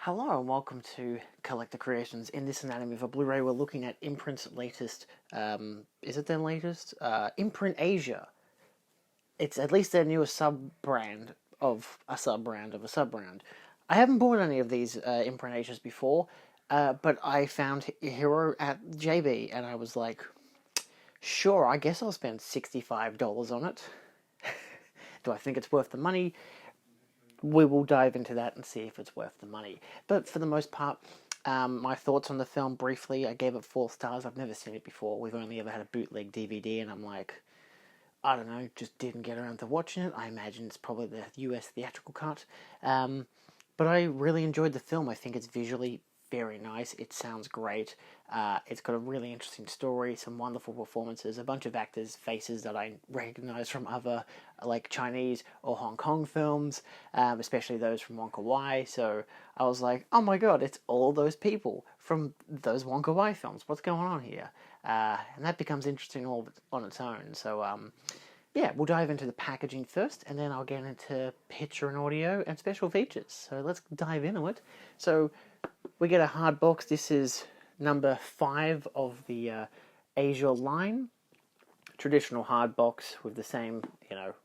Hello and welcome to Collector Creations. In this anatomy of a Blu-ray, we're looking at Imprint's latest, is it their latest? Imprint Asia. It's at least their newest sub-brand of a sub-brand of a sub-brand. I haven't bought any of these Imprint Asias before, but I found Hero at JB and I was like, sure, I guess I'll spend $65 on it. Do I think it's worth the money? We will dive into that and see if it's worth the money. But for the most part, my thoughts on the film briefly, I gave it 4 stars. I've never seen it before. We've only ever had a bootleg DVD, and I'm like, I don't know, just didn't get around to watching it. I imagine it's probably the US theatrical cut. But I really enjoyed the film. I think it's visually very nice. It sounds great. It's got a really interesting story, some wonderful performances, a bunch of actors' faces that I recognize from other, like, Chinese or Hong Kong films, especially those from Wonka Wai. So I was like, oh my god, it's all those people from those Wonka Wai films. What's going on here? And that becomes interesting all on its own. So, yeah, we'll dive into the packaging first, and then I'll get into picture and audio and special features. So let's dive into it. So we get a hard box. This is number 5 of the Asia line. Traditional hard box with the same,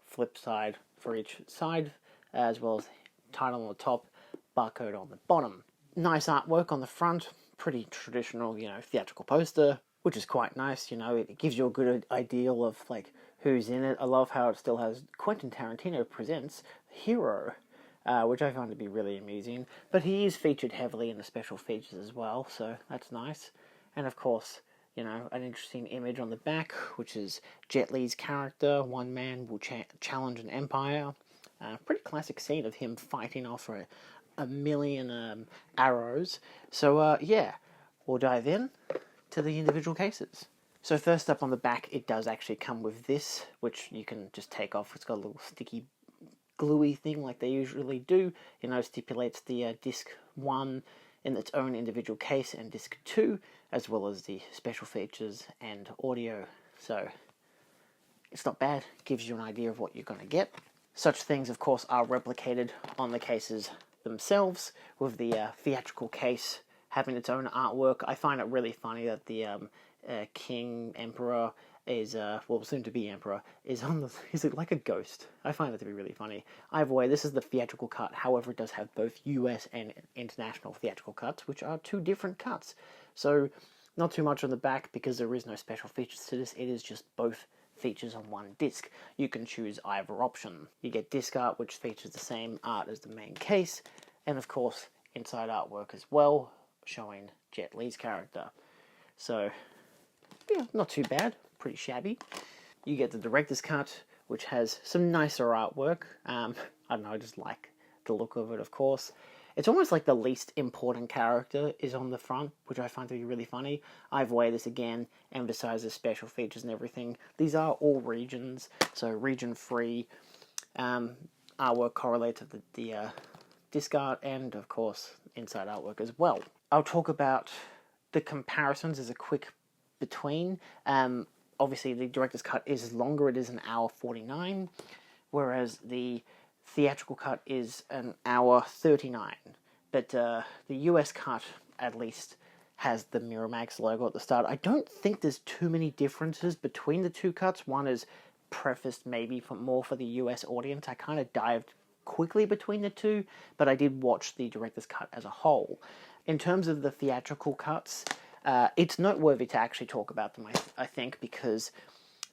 flip side for each side, as well as title on the top, barcode on the bottom. Nice artwork on the front. Pretty traditional, theatrical poster, which is quite nice. It gives you a good idea of, like, who's in it. I love how it still has Quentin Tarantino presents Hero, which I find to be really amusing. But he is featured heavily in the special features as well, so that's nice. And of course, an interesting image on the back, which is Jet Li's character. One man will challenge an empire. Pretty classic scene of him fighting off a million arrows. So, yeah, we'll dive in to the individual cases. So first up on the back, it does actually come with this, which you can just take off. It's got a little sticky, gluey thing like they usually do. Stipulates the disc 1 in its own individual case and disc 2, as well as the special features and audio. So it's not bad. It gives you an idea of what you're going to get. Such things, of course, are replicated on the cases themselves, with the theatrical case having its own artwork. I find it really funny that the King Emperor is, soon to be Emperor, is he's like a ghost. I find that to be really funny. Either way, this is the theatrical cut. However, it does have both US and international theatrical cuts, which are 2 different cuts. So, not too much on the back because there is no special features to this. It is just both features on one disc. You can choose either option. You get disc art, which features the same art as the main case, and of course, inside artwork as well, showing Jet Li's character. So, yeah, not too bad. Pretty shabby. You get the director's cut, which has some nicer artwork. I don't know, I just like the look of it, of course. It's almost like the least important character is on the front, which I find to be really funny. Either way, this again emphasizes special features and everything. These are all regions, so region-free. Artwork correlates to the disc art and, of course, inside artwork as well. I'll talk about the comparisons as a quick between. Obviously, the director's cut is longer. It is an hour 49, whereas the theatrical cut is an hour 39. But the US cut, at least, has the Miramax logo at the start. I don't think there's too many differences between the 2 cuts. One is prefaced maybe more for the US audience. I kind of dived quickly between the 2, but I did watch the director's cut as a whole. In terms of the theatrical cuts, it's noteworthy to actually talk about them, I think, because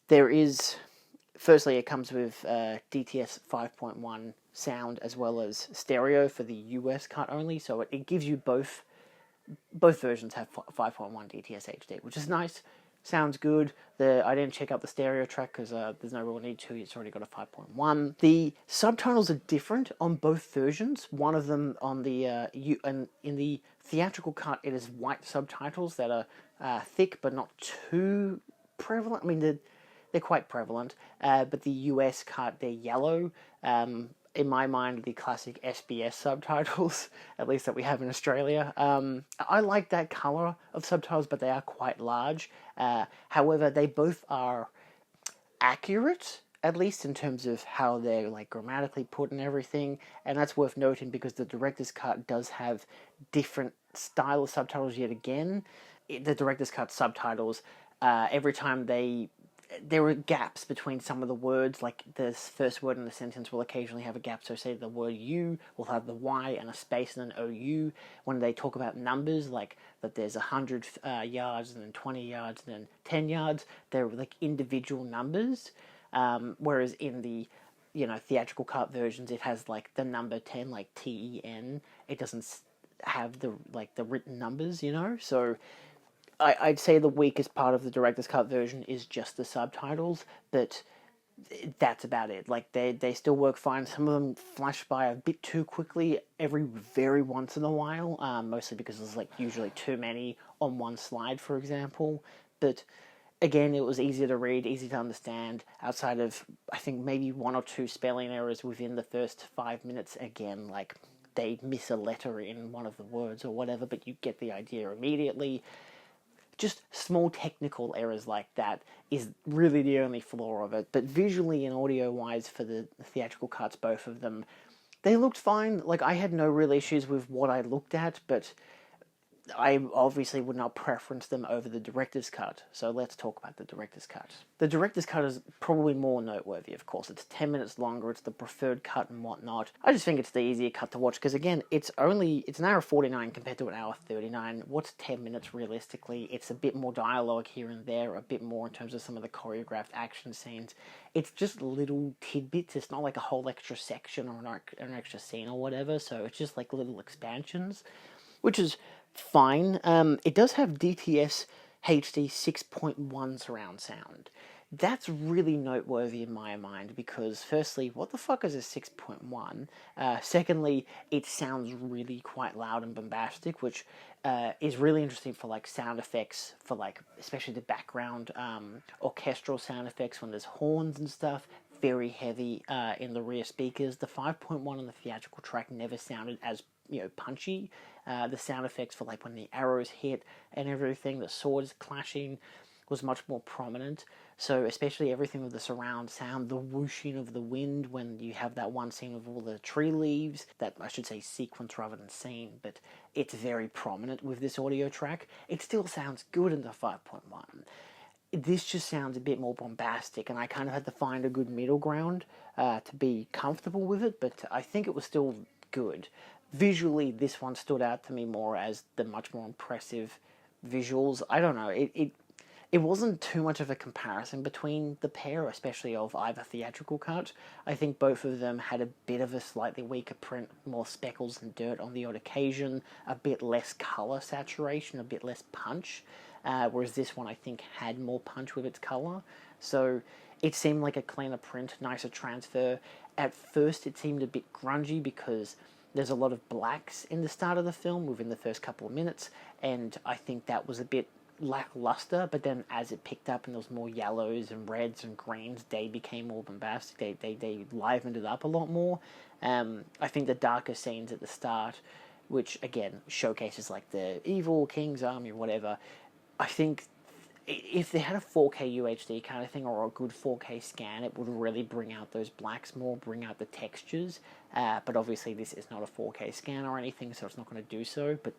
there is... Firstly, it comes with DTS 5.1 sound as well as stereo for the US cut only, so it gives you both. Both versions have 5.1 DTS HD, which is nice. Sounds good. I didn't check out the stereo track because there's no real need to. It's already got a 5.1. The subtitles are different on both versions. One of them on the and in the theatrical cut, it is white subtitles that are thick but not too prevalent. I mean, they're quite prevalent, but the US cut, they're yellow. In my mind, the classic SBS subtitles, at least that we have in Australia. I like that colour of subtitles, but they are quite large. However, they both are accurate at least in terms of how they're like grammatically put and everything. And that's worth noting because the director's cut does have different style of subtitles yet again. The director's cut subtitles, every time there were gaps between some of the words, like the first word in the sentence will occasionally have a gap. So say the word you will have the Y and a space and an OU. When they talk about numbers, like that there's 100 yards and then 20 yards and then 10 yards, they're like individual numbers. Whereas in the theatrical cut versions, it has like the number 10, like TEN. It doesn't have the written numbers, so I'd say the weakest part of the director's cut version is just the subtitles, but that's about it. Like they still work fine. Some of them flash by a bit too quickly every very once in a while, mostly because there's like usually too many on one slide, for example. But again, it was easier to read, easy to understand, outside of, I think, maybe one or two spelling errors within the first 5 minutes. Again, like they miss a letter in one of the words or whatever, but you get the idea immediately. Just small technical errors like that is really the only flaw of it. But visually and audio-wise for the theatrical cuts, both of them, they looked fine. Like, I had no real issues with what I looked at, but I obviously would not preference them over the director's cut. So let's talk about the director's cut. The director's cut is probably more noteworthy, of course. It's 10 minutes longer, it's the preferred cut and whatnot. I just think it's the easier cut to watch, because again, it's an hour 49 compared to an hour 39. What's 10 minutes realistically? It's a bit more dialogue here and there, a bit more in terms of some of the choreographed action scenes. It's just little tidbits. It's not like a whole extra section or an extra scene or whatever, so it's just like little expansions, which is fine. It does have DTS HD 6.1 surround sound. That's really noteworthy in my mind because, firstly, what the fuck is a 6.1? Secondly, it sounds really quite loud and bombastic, which is really interesting for like sound effects, for like especially the background orchestral sound effects when there's horns and stuff. Very heavy in the rear speakers. The 5.1 on the theatrical track never sounded as punchy. The sound effects for like when the arrows hit and everything, the swords clashing, was much more prominent. So especially everything with the surround sound, the whooshing of the wind when you have that one scene with all the tree leaves, that I should say sequence rather than scene, but it's very prominent with this audio track. It still sounds good in the 5.1. This just sounds a bit more bombastic, and I kind of had to find a good middle ground to be comfortable with it, but I think it was still good. Visually, this one stood out to me more as the much more impressive visuals. I don't know, it wasn't too much of a comparison between the pair, especially of either theatrical cut. I think both of them had a bit of a slightly weaker print, more speckles and dirt on the odd occasion, a bit less colour saturation, a bit less punch, whereas this one I think had more punch with its colour. So it seemed like a cleaner print, nicer transfer. At first it seemed a bit grungy because there's a lot of blacks in the start of the film within the first couple of minutes, and I think that was a bit lackluster, but then as it picked up and there was more yellows and reds and greens, they became more bombastic. They livened it up a lot more. I think the darker scenes at the start, which again showcases like the evil king's army or whatever, I think if they had a 4K UHD kind of thing or a good 4K scan, it would really bring out those blacks more, bring out the textures. But obviously this is not a 4K scan or anything, so it's not going to do so. But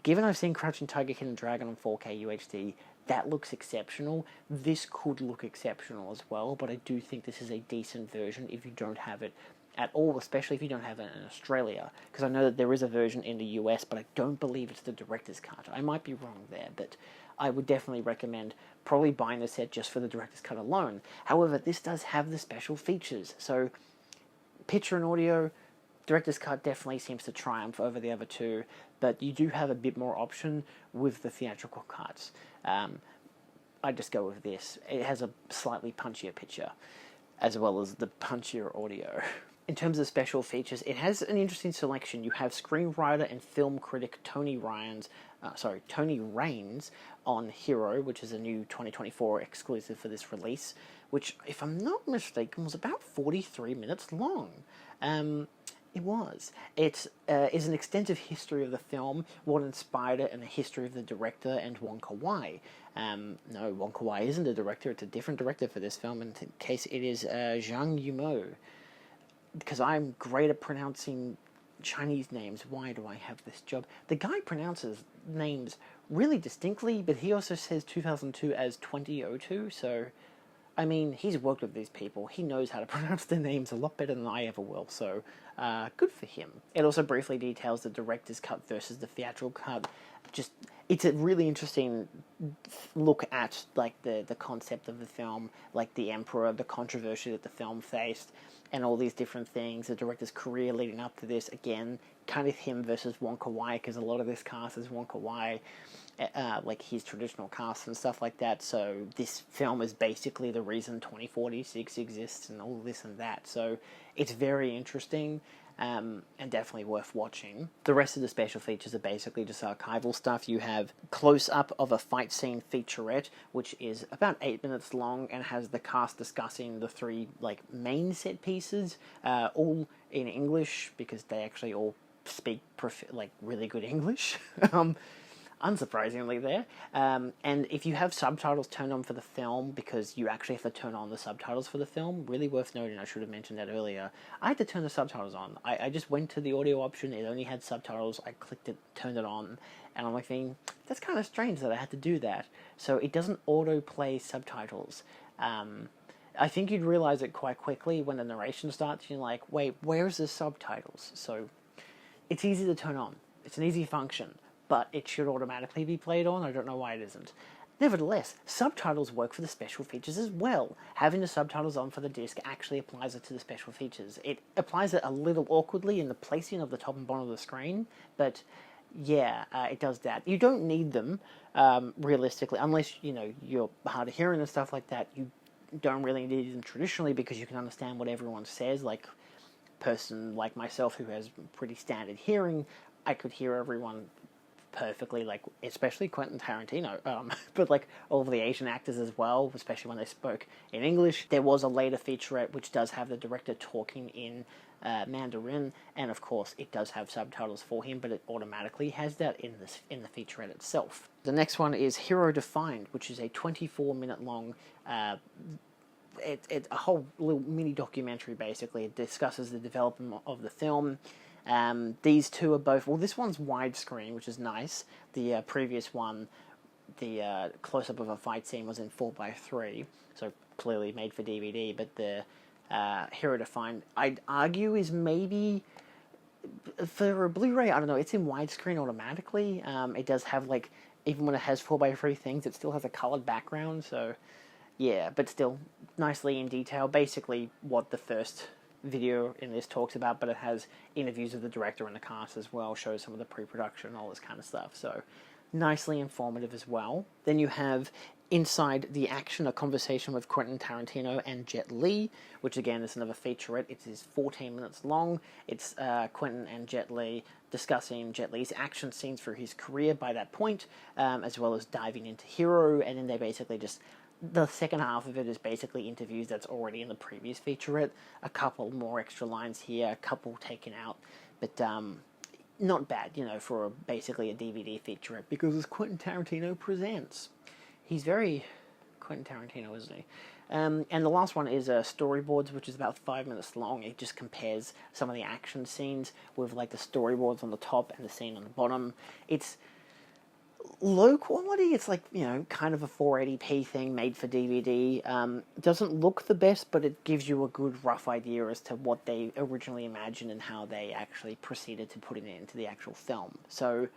given I've seen Crouching Tiger, Hidden Dragon on 4K UHD, that looks exceptional. This could look exceptional as well, but I do think this is a decent version if you don't have it at all, especially if you don't have it in Australia, because I know that there is a version in the US, but I don't believe it's the director's cut. I might be wrong there, but I would definitely recommend probably buying the set just for the director's cut alone. However, this does have the special features, so picture and audio, director's cut definitely seems to triumph over the other two, but you do have a bit more option with the theatrical cuts. I just go with this. It has a slightly punchier picture, as well as the punchier audio. In terms of special features, it has an interesting selection. You have screenwriter and film critic Tony Raines on Hero, which is a new 2024 exclusive for this release, which, if I'm not mistaken, was about 43 minutes long. It was. It is an extensive history of the film, what inspired it, and the history of the director and Wong Kar-wai. No, Wong Kar-wai isn't a director, it's a different director for this film, in case it is Zhang Yimou. Because I'm great at pronouncing Chinese names, why do I have this job? The guy pronounces names really distinctly, but he also says 2002 as 2002, so... I mean, he's worked with these people. He knows how to pronounce their names a lot better than I ever will, so good for him. It also briefly details the director's cut versus the theatrical cut. It's a really interesting look at, like, the concept of the film, like the Emperor, the controversy that the film faced, and all these different things. The director's career leading up to this, again, kind of him versus Wong Kar-wai, because a lot of this cast is Wong Kar-wai, like his traditional cast and stuff like that. So this film is basically the reason 2046 exists and all this and that. So it's very interesting. And definitely worth watching. The rest of the special features are basically just archival stuff. You have close-up of a fight scene featurette, which is about 8 minutes long and has the cast discussing the three main set pieces, all in English because they actually all speak really good English. Unsurprisingly there. And if you have subtitles turned on for the film, because you actually have to turn on the subtitles for the film, really worth noting, I should have mentioned that earlier, I had to turn the subtitles on. I just went to the audio option, it only had subtitles, I clicked it, turned it on, and I'm like thinking, that's kind of strange that I had to do that. So it doesn't auto-play subtitles. I think you'd realize it quite quickly when the narration starts, you're like, wait, where's the subtitles? So it's easy to turn on. It's an easy function. But it should automatically be played on. I don't know why it isn't. Nevertheless, subtitles work for the special features as well. Having the subtitles on for the disc actually applies it to the special features. It applies it a little awkwardly in the placing of the top and bottom of the screen, but yeah, it does that. You don't need them, realistically, unless, you're hard of hearing and stuff like that. You don't really need them traditionally because you can understand what everyone says. Like, a person like myself who has pretty standard hearing, I could hear everyone perfectly, especially Quentin Tarantino, but all of the Asian actors as well, especially when they spoke in English. There was a later featurette which does have the director talking in Mandarin, and of course it does have subtitles for him, but it automatically has that in the featurette itself. The next one is Hero Defined, which is a 24-minute long it's a whole little mini documentary. Basically, it discusses the development of the film. These two are both... Well, this one's widescreen, which is nice. The previous one, the close-up of a fight scene, was in 4:3, so clearly made for DVD, but the Hero Defined, I'd argue, is maybe... For a Blu-ray, I don't know, it's in widescreen automatically. It does have, even when it has 4:3 things, it still has a coloured background, so... Yeah, but still, nicely in detail. Basically what the first video in this talks about, but it has interviews of the director and the cast as well, shows some of the pre-production and all this kind of stuff, so nicely informative as well. Then you have Inside the Action, a conversation with Quentin Tarantino and Jet Li, which again is another featurette. It is 14 minutes long. It's Quentin and Jet Li discussing Jet Li's action scenes for his career by that point, as well as diving into Hero, and then they basically just... The second half of it is basically interviews that's already in the previous featurette. A couple more extra lines here, a couple taken out, but not bad, for basically a DVD featurette, because it's Quentin Tarantino presents. He's very Quentin Tarantino, isn't he? And the last one is Storyboards, which is about 5 minutes long. It just compares some of the action scenes with the storyboards on the top and the scene on the bottom. It's low quality. It's kind of a 480p thing made for DVD. Doesn't look the best, but it gives you a good rough idea as to what they originally imagined and how they actually proceeded to putting it into the actual film. So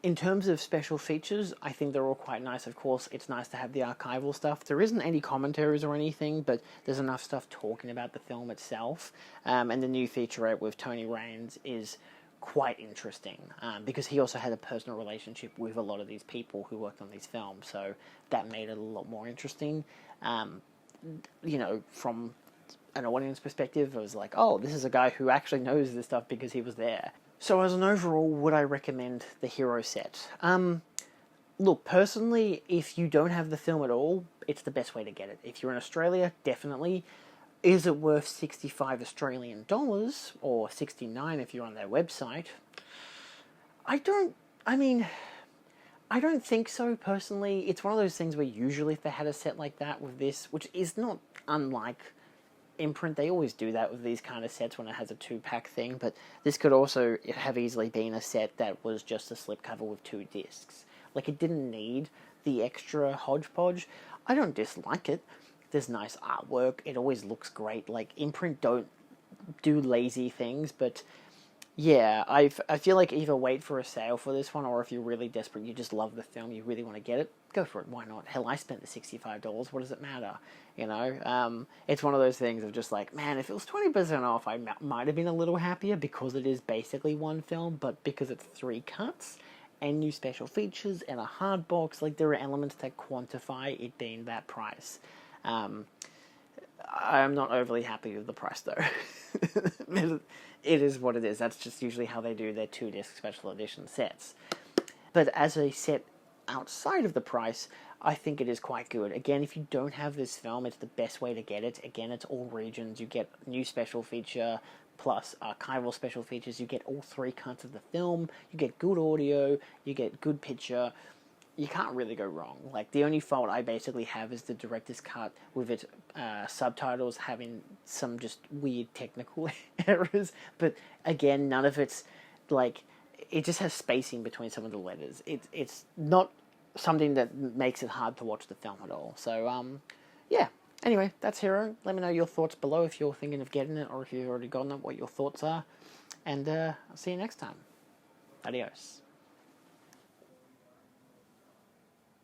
in terms of special features, I think they're all quite nice. Of course, it's nice to have the archival stuff. There isn't any commentaries or anything, but there's enough stuff talking about the film itself. And the new featurette with Tony Raines is quite interesting, because he also had a personal relationship with a lot of these people who worked on these films, so that made it a lot more interesting. From an audience perspective, it was like, oh, this is a guy who actually knows this stuff because he was there. So as an overall, would I recommend the Hero set? Look, personally, if you don't have the film at all, it's the best way to get it. If you're in Australia, definitely. Is it worth 65 Australian dollars, or 69 if you're on their website? I don't, I mean, I don't think so, personally. It's one of those things where usually if they had a set like that with this, which is not unlike Imprint, they always do that with these kind of sets when it has a 2-pack thing, but this could also have easily been a set that was just a slipcover with 2 discs. Like, it didn't need the extra hodgepodge. I don't dislike it. There's nice artwork. It always looks great. Like, Imprint don't do lazy things, but yeah, I feel like either wait for a sale for this one, or if you're really desperate, you just love the film, you really want to get it, go for it. Why not? Hell, I spent the $65. What does it matter? You know, it's one of those things of just like, man, if it was 20% off, I might have been a little happier because it is basically one film, but because it's 3 cuts and new special features and a hard box, like there are elements that quantify it being that price. I'm not overly happy with the price, though. It is what it is. That's just usually how they do their 2-disc special edition sets. But as a set outside of the price, I think it is quite good. Again, if you don't have this film, it's the best way to get it. Again, it's all regions. You get new special feature, plus archival special features. You get all 3 cuts of the film. You get good audio. You get good picture. You can't really go wrong. Like, the only fault I basically have is the director's cut with its subtitles having some just weird technical errors. But again, none of it's like, it just has spacing between some of the letters. It's not something that makes it hard to watch the film at all. So yeah. Anyway, that's Hero. Let me know your thoughts below if you're thinking of getting it, or if you've already gotten it, what your thoughts are. And I'll see you next time. Adios.